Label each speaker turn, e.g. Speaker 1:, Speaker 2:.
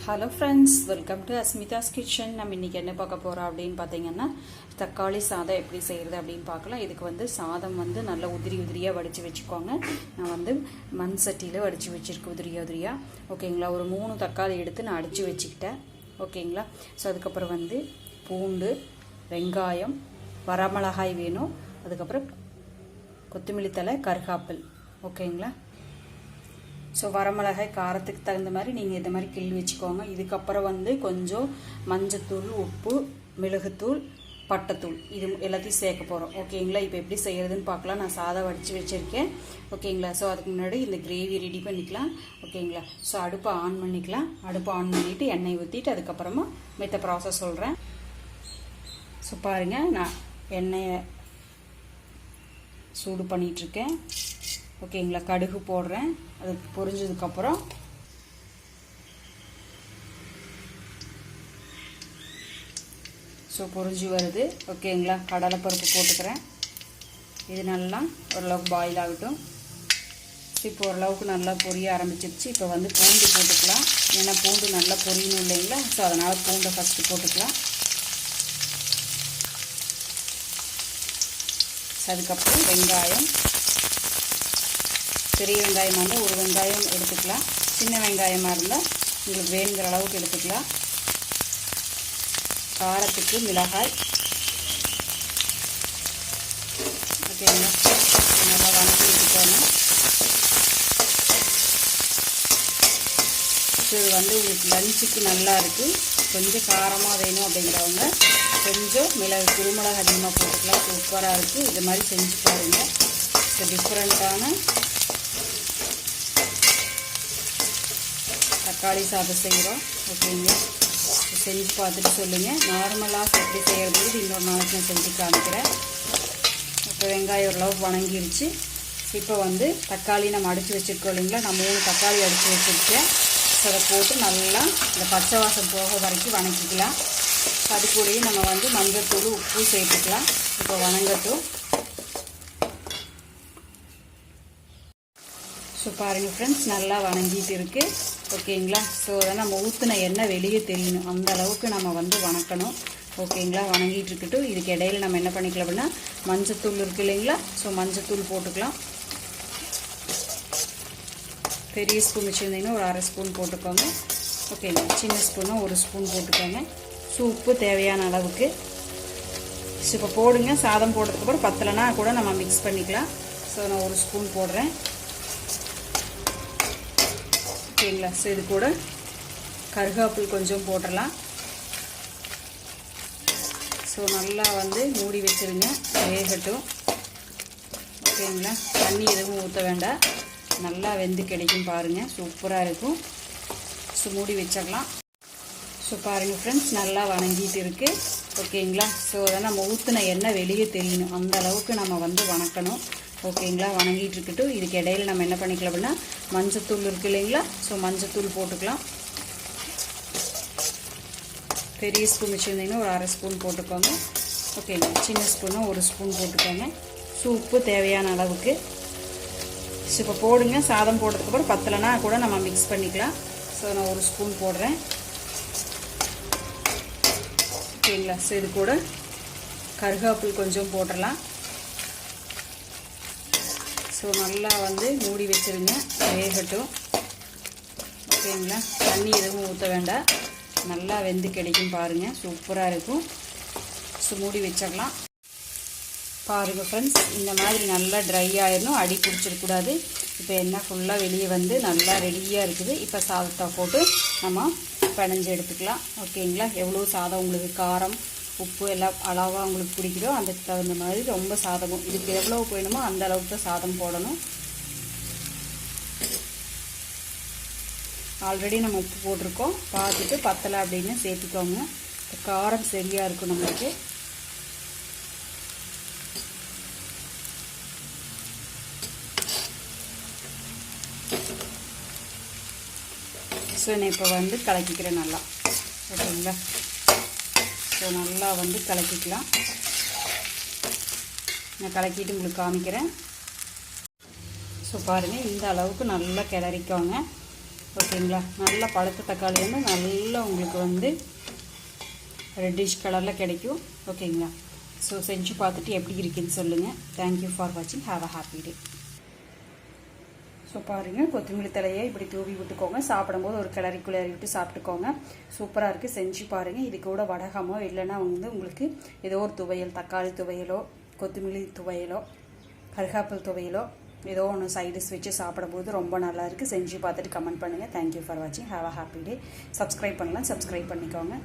Speaker 1: Hello friends, welcome to Asmitha's kitchen. நம்ம இன்றைக்கி என்ன பார்க்க போகிறோம் அப்படின்னு பார்த்தீங்கன்னா, தக்காளி சாதம் எப்படி செய்கிறது அப்படின்னு பார்க்கலாம். இதுக்கு வந்து சாதம் வந்து நல்லா உதிரி உதிரியாக வடித்து வச்சுக்கோங்க. நான் வந்து மண் சட்டியில் வடித்து வச்சுருக்கேன் உதிரியாக. ஓகேங்களா, ஒரு 3 தக்காளி எடுத்து நான் அடித்து வச்சுக்கிட்டேன். ஓகேங்களா, ஸோ அதுக்கப்புறம் வந்து பூண்டு, வெங்காயம், வரமிளகாய் வேணும். அதுக்கப்புறம் கொத்தமல்லி தழை, கருகாப்பில். ஓகேங்களா, ஸோ வரமிளகாய் காரத்துக்கு தகுந்த மாதிரி நீங்கள் இந்த மாதிரி கிள்ளி வச்சுக்கோங்க. இதுக்கப்புறம் வந்து கொஞ்சம் மஞ்சத்தூள், உப்பு, மிளகுத்தூள், பட்டைத்தூள் இது எல்லாத்தையும் சேர்க்க போகிறோம். ஓகேங்களா, இப்போ எப்படி செய்கிறதுன்னு பார்க்கலாம். நான் சாதம் வடித்து வச்சுருக்கேன். ஓகேங்களா, ஸோ அதுக்கு முன்னாடி இந்த கிரேவி ரெடி பண்ணிக்கலாம். ஓகேங்களா, ஸோ அடுப்பை ஆன் பண்ணிக்கலாம். அடுப்பை ஆன் பண்ணிவிட்டு எண்ணெய் ஊற்றிட்டு அதுக்கப்புறமா மித்த ப்ராசஸ் சொல்கிறேன். ஸோ பாருங்கள், நான் எண்ணெயை சூடு பண்ணிகிட்ருக்கேன். ஓகேங்களா, கடுகு போடுறேன். அது பொரிஞ்சதுக்கப்புறம் பொரிஞ்சு வருது. ஓகேங்களா, கடலைப்பருப்பு போட்டுக்கிறேன். இது நல்லா ஓரளவுக்கு பாயில் ஆகட்டும். இப்போ ஓரளவுக்கு நல்லா பொரிய ஆரம்பிச்சிருச்சு. இப்போ வந்து பூண்டு போட்டுக்கலாம். ஏன்னா பூண்டு நல்லா பொரியணும் இல்லைங்களா, ஸோ அதனால் பூண்டை ஃபஸ்ட்டு போட்டுக்கலாம். அதுக்கப்புறம் வெங்காயம், பெரிய வெங்காயமாக இருந்தால் ஒரு வெங்காயம் எடுத்துக்கலாம். சின்ன வெங்காயமாக இருந்தால் உங்களுக்கு வேணுங்கிற அளவுக்கு எடுத்துக்கலாம். காரத்துக்கு மிளகாய். ஓகேங்க, நல்லா வணக்கி விட்டுக்கோங்க. இது வந்து உங்களுக்கு லஞ்சுக்கு நல்லா இருக்குது. கொஞ்சம் காரமாக வேணும் அப்படிங்கிறவங்க கொஞ்சம் குருமிளகு அதிகமாக போட்டுக்கலாம். சூப்பராக இருக்குது. இது மாதிரி செஞ்சு பாருங்கள். ஸோ டிஃப்ரெண்ட்டான தக்காளி சாதம் செய்கிறோம். ஓகேங்களா, செஞ்சு பார்த்துட்டு சொல்லுங்கள். நார்மலாக எப்படி செய்கிறது இன்னொரு நாளைக்கு நான் செஞ்சு காமிக்கிறேன். இப்போ வெங்காயம் ஓரளவுக்கு வணங்கிருச்சு. இப்போ வந்து தக்காளி நம்ம அடித்து வச்சுருக்கோம் இல்லைங்களா, நான் 3 தக்காளி அடித்து வச்சுருக்கேன். ஸோ அதை போட்டு நல்லா இந்த பச்சை வாசம் போக வரைக்கும் வணக்கிக்கலாம். அது கூடயே நம்ம வந்து மஞ்சத்தூள், உப்பு சேர்த்துக்கலாம். இப்போ வணங்கட்டும். ஸோ பாருங்கள் ஃப்ரெண்ட்ஸ், நல்லா வணங்கிட்டு இருக்குது. ஓகேங்களா, ஸோ அதை நம்ம ஊற்றின எண்ணெய் வெளியே தெரியணும், அந்த அளவுக்கு நம்ம வந்து வணக்கணும். ஓகேங்களா, வணங்கிட்டு இருக்கட்டும். இதுக்கு இடையில நம்ம என்ன பண்ணிக்கலாம் அப்படின்னா, மஞ்சத்தூள் இருக்குது இல்லைங்களா, ஸோ மஞ்சத்தூள் போட்டுக்கலாம். பெரிய ஸ்பூன் வச்சுருந்தீங்கன்னா ஒரு 1/2 ஸ்பூன் போட்டுக்கோங்க. ஓகேங்களா, சின்ன ஸ்பூனும் 1 ஸ்பூன் போட்டுக்கோங்க. ஸோ உப்பு தேவையான அளவுக்கு. ஸோ இப்போ போடுங்க. சாதம் போடுறதுக்கப்புறம் பத்தலைன்னா கூட நம்ம மிக்ஸ் பண்ணிக்கலாம். ஸோ நான் 1 ஸ்பூன் போடுறேன். ஓகேங்களா, ஸோ இது கூட கருகாப்பில் கொஞ்சம் போட்டுடலாம். ஸோ நல்லா வந்து மூடி வச்சுருங்க, வேகட்டும். ஓகேங்களா, தண்ணி எதுவும் ஊற்ற வேண்டாம். நல்லா வெந்து கிடைக்கும் பாருங்கள், சூப்பராக இருக்கும். ஸோ மூடி வச்சிடலாம். ஸோ பாருங்கள் ஃப்ரெண்ட்ஸ், நல்லா வணங்கிட்டு இருக்குது. ஓகேங்களா, ஸோ அதை நம்ம ஊற்றின எண்ணெய் வெளியே தெரியணும், அந்த அளவுக்கு நம்ம வந்து வணக்கணும். ஓகேங்களா, வணங்கிட்டு இருக்கட்டும். இதுக்கு இடையில நம்ம என்ன பண்ணிக்கலாம் அப்படின்னா, மஞ்சத்தூள் இருக்குது இல்லைங்களா, ஸோ மஞ்சத்தூள் போட்டுக்கலாம். பெரிய ஸ்பூன் வச்சுருந்தீங்கன்னா ஒரு 1/2 ஸ்பூன் போட்டுக்கோங்க. ஓகேங்களா, சின்ன ஸ்பூனும் 1 ஸ்பூன் போட்டுக்கோங்க. ஸோ உப்பு தேவையான அளவுக்கு. ஸோ இப்போ போடுங்க. சாதம் போடுறதுக்கப்புறம் பத்தலைன்னா கூட நம்ம மிக்ஸ் பண்ணிக்கலாம். ஸோ நான் 1 ஸ்பூன் போடுறேன். ஓகேங்களா, ஸோ இது கூட கருகாப்பில் கொஞ்சம் போட்டுடலாம். ஸோ நல்லா வந்து மூடி வச்சுருங்க, வேகட்டும். ஓகேங்களா, தண்ணி எதுவும் ஊற்ற வேண்டாம். நல்லா வெந்து கிடைக்கும் பாருங்கள், சூப்பராக இருக்கும். ஸோ மூடி வச்சிடலாம். பாருங்கள் ஃப்ரெண்ட்ஸ், இந்த மாதிரி நல்லா ட்ரை ஆயிடணும், அடி பிடிச்சிடக்கூடாது. இப்போ எண்ணெய் ஃபுல்லாக வெளியே வந்து நல்லா ரெடியாக இருக்குது. இப்போ சாதத்தை போட்டு நம்ம பிணைஞ்சு எடுத்துக்கலாம். ஓகேங்களா, எவ்வளோ சாதம் உங்களுக்கு காரம், உப்பு எல்லாம் அளவாக உங்களுக்கு பிடிக்குதோ அதுக்கு தகுந்த மாதிரி ரொம்ப சாதமும் இதுக்கு எவ்வளோ வேணுமோ அந்த அளவுக்கு தான் சாதம் போடணும். ஆல்ரெடி நம்ம உப்பு போட்டிருக்கோம், பார்த்துட்டு பத்தலை அப்படின்னு சேர்த்துக்கோங்க. காரம் சரியாக இருக்கும் நம்மளுக்கு. ஸோ நான் இப்போ வந்து கலக்கிக்கிறேன் நல்லா. ஓகேங்களா, ஸோ நல்லா வந்து கலக்கிக்கலாம். நான் கலக்கிட்டு உங்களுக்கு காமிக்கிறேன். ஸோ பாருங்கள், இந்த அளவுக்கு நல்லா கிளறிக்கோங்க. ஓகேங்களா. நல்லா பழுத்த தக்காளி வந்து நல்லா உங்களுக்கு வந்து ரெட்டிஷ் கலரில் கிடைக்கும். ஓகேங்களா. ஸோ செஞ்சு பார்த்துட்டு எப்படி இருக்குன்னு சொல்லுங்கள். தேங்க்யூ ஃபார் வாட்சிங். Have a happy day. So பாருங்கள், கொத்தமல்லி தலையை இப்படி தூவி விட்டுக்கோங்க. சாப்பிடும்போது ஒரு கிளறி விட்டு சாப்பிட்டுக்கோங்க. சூப்பராக இருக்குது. செஞ்சு பாருங்கள். இது கூட வடகமோ இல்லைன்னா வந்து உங்களுக்கு ஏதோ ஒரு துவையல், தக்காளி துவையலோ கொத்தமல்லி துவையலோ கருகாப்பில் துவையலோ ஏதோ ஒன்று சைடிஷ் வச்சு சாப்பிடும்போது ரொம்ப நல்லா இருக்குது. செஞ்சு பார்த்துட்டு கமெண்ட் பண்ணுங்கள். தேங்க்யூ ஃபார் வாட்சிங். Have a happy day. Subscribe பண்ணலாம், சப்ஸ்கிரைப் பண்ணிக்கோங்க.